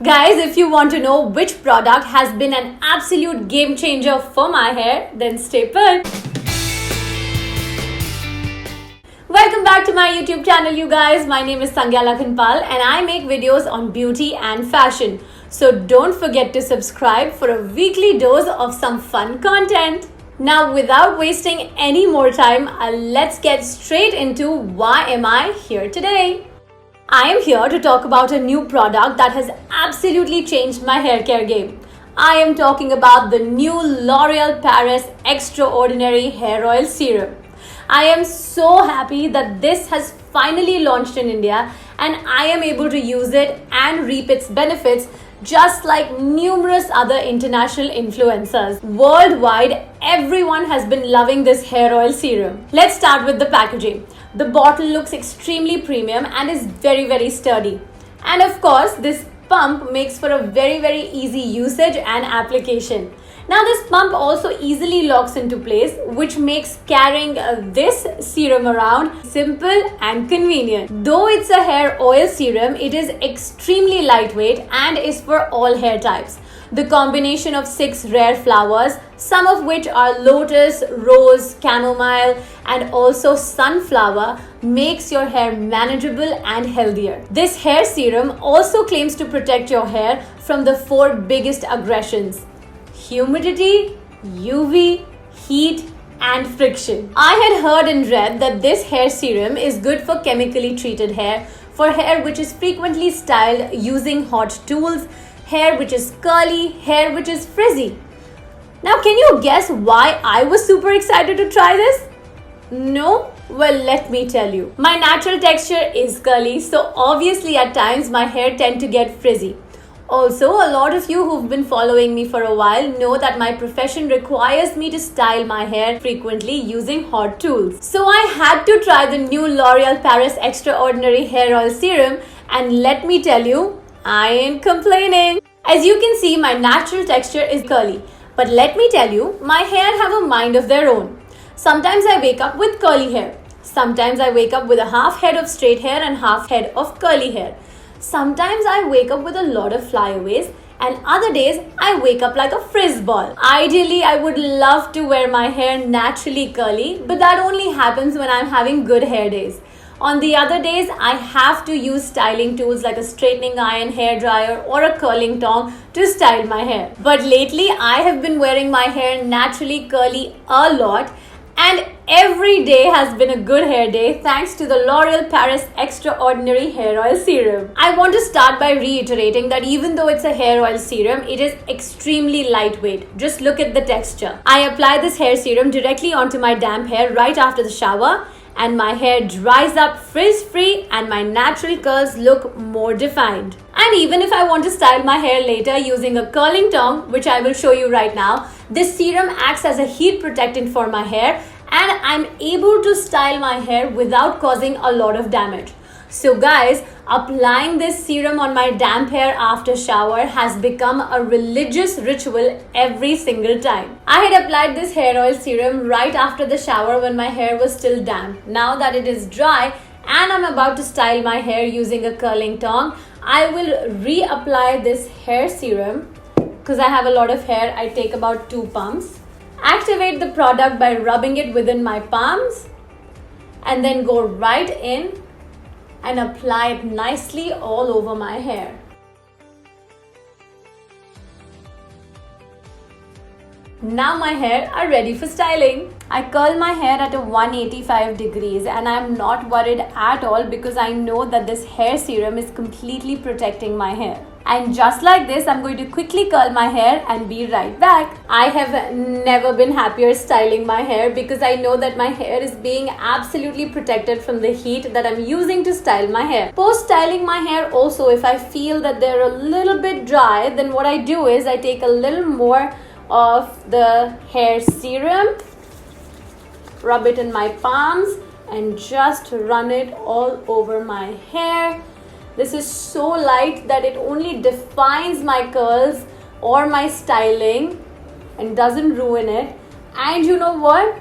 Guys, if you want to know which product has been an absolute game changer for my hair, then stay put. Welcome back to my YouTube channel, you guys. My name is Sangya Lakhanpal and I make videos on beauty and fashion. So don't forget to subscribe for a weekly dose of some fun content. Now, without wasting any more time, let's get straight into why am I here today. I am here to talk about a new product that has absolutely changed my hair care game. I am talking about the new L'Oreal Paris Extraordinary Hair Oil Serum. I am so happy that this has finally launched in India and I am able to use it and reap its benefits just like numerous other international influencers. Worldwide, everyone has been loving this hair oil serum. Let's start with the packaging. The bottle looks extremely premium and is very sturdy. And of course, this pump makes for a very easy usage and application. Now this pump also easily locks into place, which makes carrying this serum around simple and convenient. Though it's a hair oil serum, it is extremely lightweight and is for all hair types. The combination of 6 rare flowers, some of which are lotus, rose, chamomile, and also sunflower, makes your hair manageable and healthier. This hair serum also claims to protect your hair from the 4 biggest aggressions: humidity, UV, heat, and friction. I had heard and read that this hair serum is good for chemically treated hair, for hair which is frequently styled using hot tools, hair which is curly, hair which is frizzy. Now, can you guess why I was super excited to try this? No? Well, let me tell you. My natural texture is curly, so obviously at times my hair tend to get frizzy. Also, a lot of you who've been following me for a while know that my profession requires me to style my hair frequently using hot tools. So I had to try the new L'Oreal Paris Extraordinary Hair Oil Serum, and let me tell you, I ain't complaining. As you can see, my natural texture is curly. But let me tell you, my hair have a mind of their own. Sometimes I wake up with curly hair. Sometimes I wake up with a half head of straight hair and half head of curly hair. Sometimes I wake up with a lot of flyaways, and other days I wake up like a frizz ball. Ideally, I would love to wear my hair naturally curly, but that only happens when I'm having good hair days. On the other days, I have to use styling tools like a straightening iron, hair dryer, or a curling tong to style my hair. But lately, I have been wearing my hair naturally curly a lot, and every day has been a good hair day thanks to the L'Oreal Paris Extraordinary Hair Oil Serum. I want to start by reiterating that even though it's a hair oil serum, it is extremely lightweight. Just look at the texture. I apply this hair serum directly onto my damp hair right after the shower, and my hair dries up frizz-free and my natural curls look more defined. And even if I want to style my hair later using a curling tong, which I will show you right now, this serum acts as a heat protectant for my hair and I'm able to style my hair without causing a lot of damage. So guys, applying this serum on my damp hair after shower has become a religious ritual every single time. I had applied this hair oil serum right after the shower when my hair was still damp. Now that it is dry and I'm about to style my hair using a curling tong, I will reapply this hair serum. Because I have a lot of hair, I take about 2 pumps. Activate the product by rubbing it within my palms and then go right in and apply it nicely all over my hair. Now my hair are ready for styling. I curl my hair at a 185 degrees and I'm not worried at all because I know that this hair serum is completely protecting my hair. And just like this, I'm going to quickly curl my hair and be right back. I have never been happier styling my hair because I know that my hair is being absolutely protected from the heat that I'm using to style my hair. Post styling my hair also, if I feel that they're a little bit dry, then what I do is I take a little more of the hair serum, rub it in my palms and just run it all over my hair. This is so light that it only defines my curls or my styling and doesn't ruin it. And you know what?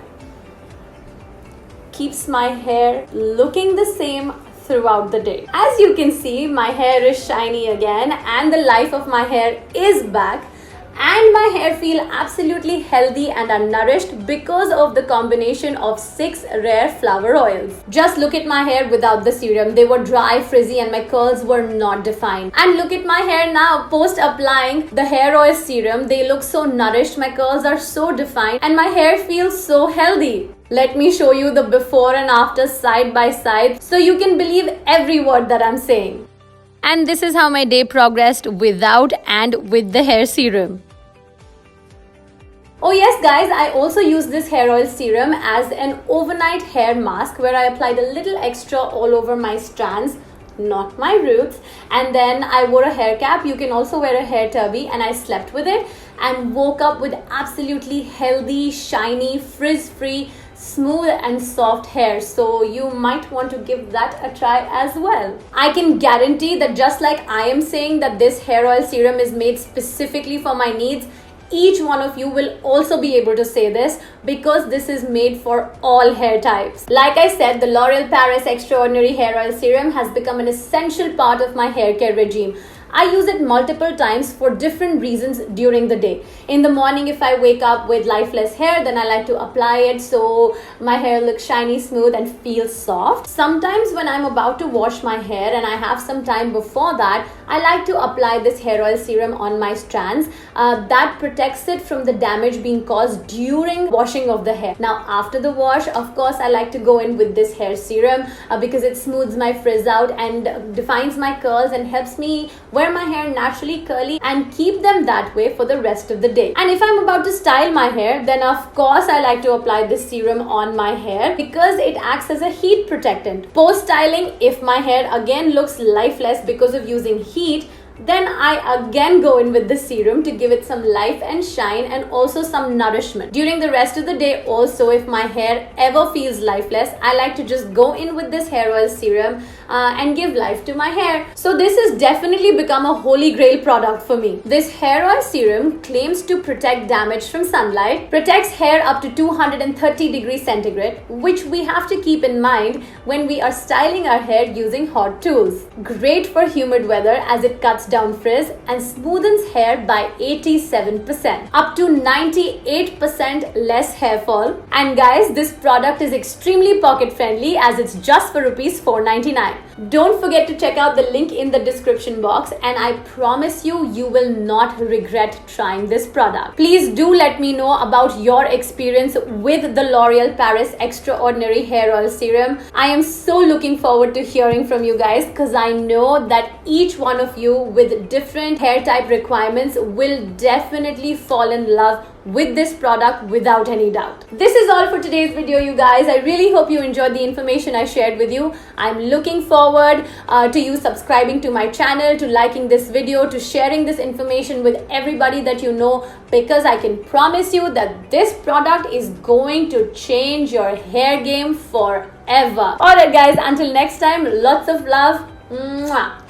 Keeps my hair looking the same throughout the day. As you can see, my hair is shiny again and the life of my hair is back. And my hair feel absolutely healthy and nourished because of the combination of 6 rare flower oils. Just look at my hair without the serum. They were dry, frizzy and my curls were not defined. And look at my hair now post applying the hair oil serum. They look so nourished, my curls are so defined and my hair feels so healthy. Let me show you the before and after side by side so you can believe every word that I'm saying. And this is how my day progressed without and with the hair serum. Oh yes guys, I also use this hair oil serum as an overnight hair mask where I applied a little extra all over my strands, not my roots, and then I wore a hair cap. You can also wear a hair turban, and I slept with it and woke up with absolutely healthy, shiny, frizz-free, smooth and soft hair. So you might want to give that a try as well. I can guarantee that just like I am saying that this hair oil serum is made specifically for my needs, each one of you will also be able to say this because this is made for all hair types. Like I said, the L'Oreal Paris Extraordinary Hair Oil Serum has become an essential part of my hair care regime. I use it multiple times for different reasons during the day. In the morning, if I wake up with lifeless hair, then I like to apply it so my hair looks shiny, smooth and feels soft. Sometimes when I'm about to wash my hair and I have some time before that, I like to apply this hair oil serum on my strands. That protects it from the damage being caused during washing of the hair. Now after the wash, of course, I like to go in with this hair serum because it smooths my frizz out and defines my curls and helps me wear my hair naturally curly and keep them that way for the rest of the day. And if I'm about to style my hair, then of course I like to apply this serum on my hair because it acts as a heat protectant. Post styling, if my hair again looks lifeless because of using heat, then I again go in with the serum to give it some life and shine and also some nourishment. During the rest of the day also, if my hair ever feels lifeless, I like to just go in with this hair oil serum and give life to my hair. So this has definitely become a holy grail product for me. This hair oil serum claims to protect damage from sunlight, protects hair up to 230 degrees centigrade, which we have to keep in mind when we are styling our hair using hot tools. Great for humid weather as it cuts down frizz and smoothens hair by 87%, up to 98% less hair fall. And guys, this product is extremely pocket friendly as it's just for rupees 499. Don't forget to check out the link in the description box and I promise you will not regret trying this product. Please do let me know about your experience with the L'Oreal Paris Extraordinary Hair Oil Serum. I am so looking forward to hearing from you guys because I know that each one of you with different hair type requirements will definitely fall in love with this product without any doubt. This is all for today's video, you guys. I really hope you enjoyed the information I shared with you. I'm looking forward to you subscribing to my channel, to liking this video, to sharing this information with everybody that you know, because I can promise you that this product is going to change your hair game forever. Alright guys, until next time, lots of love. Mwah.